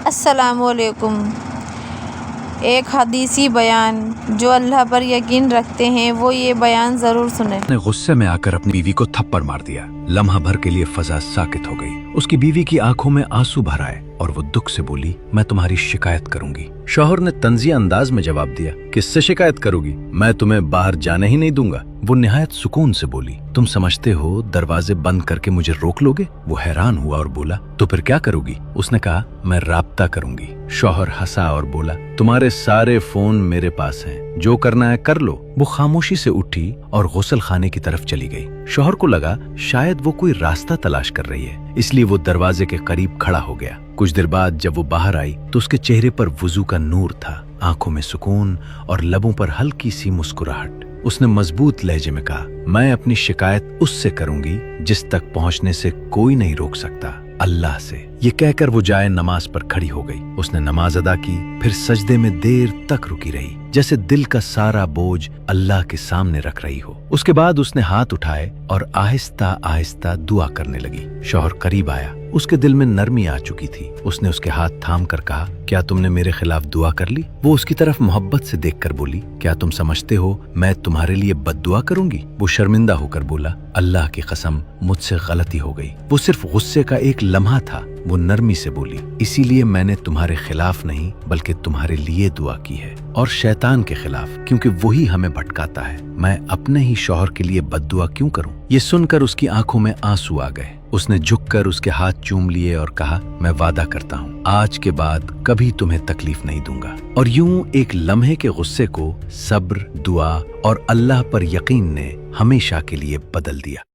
السلام علیکم۔ ایک حدیثی بیان، جو اللہ پر یقین رکھتے ہیں وہ یہ بیان ضرور سنیں۔ نے غصے میں آ کر اپنی بیوی کو تھپڑ مار دیا۔ لمحہ بھر کے لیے فضا ساکت ہو گئی۔ اس کی بیوی کی آنکھوں میں آنسو بھر آئے اور وہ دکھ سے بولی، میں تمہاری شکایت کروں گی۔ شوہر نے طنزیہ انداز میں جواب دیا، کس سے شکایت کرو گی؟ میں تمہیں باہر جانے ہی نہیں دوں گا۔ وہ نہایت سکون سے بولی، تم سمجھتے ہو دروازے بند کر کے مجھے روک لو گے؟ وہ حیران ہوا اور بولا، تو پھر کیا کرو گی؟ اس نے کہا، میں رابطہ کروں گی۔ شوہر ہنسا اور بولا، تمہارے سارے فون میرے پاس ہیں، جو کرنا ہے کر لو۔ وہ خاموشی سے اٹھی اور غسل خانے کی طرف چلی گئی۔ شوہر کو لگا شاید وہ کوئی راستہ تلاش کر رہی ہے، اس لیے وہ دروازے کے قریب کھڑا ہو گیا۔ کچھ دیر بعد جب وہ باہر آئی تو اس کے چہرے پر وضو کا نور تھا، آنکھوں میں سکون اور لبوں پر ہلکی سی مسکراہٹ۔ اس نے مضبوط لہجے میں کہا، میں اپنی شکایت اس سے کروں گی جس تک پہنچنے سے کوئی نہیں روک سکتا، اللہ سے۔ یہ کہہ کر وہ جائے نماز پر کھڑی ہو گئی۔ اس نے نماز ادا کی، پھر سجدے میں دیر تک رکی رہی، جیسے دل کا سارا بوجھ اللہ کے سامنے رکھ رہی ہو۔ اس کے بعد اس نے ہاتھ اٹھائے اور آہستہ آہستہ دعا کرنے لگی۔ شوہر قریب آیا، اس کے دل میں نرمی آ چکی تھی۔ اس نے اس کے ہاتھ تھام کر کہا، کیا تم نے میرے خلاف دعا کر لی؟ وہ اس کی طرف محبت سے دیکھ کر بولی، کیا تم سمجھتے ہو میں تمہارے لیے بد دعا کروں گی؟ وہ شرمندہ ہو کر بولا، اللہ کی قسم مجھ سے غلطی ہو گئی۔ وہ صرف غصے کا ایک لمحہ تھا۔ وہ نرمی سے بولی، اسی لیے میں نے تمہارے خلاف نہیں بلکہ تمہارے لیے دعا کی ہے، اور شیطان کے خلاف، کیونکہ وہی ہمیں بھٹکاتا ہے۔ میں اپنے ہی شوہر کے لیے بد دعا کیوں کروں؟ یہ سن کر اس کی آنکھوں میں آنسو آ گئے۔ اس نے جھک کر اس کے ہاتھ چوم لیے اور کہا، میں وعدہ کرتا ہوں آج کے بعد کبھی تمہیں تکلیف نہیں دوں گا۔ اور یوں ایک لمحے کے غصے کو صبر، دعا اور اللہ پر یقین نے ہمیشہ کے لیے بدل دیا۔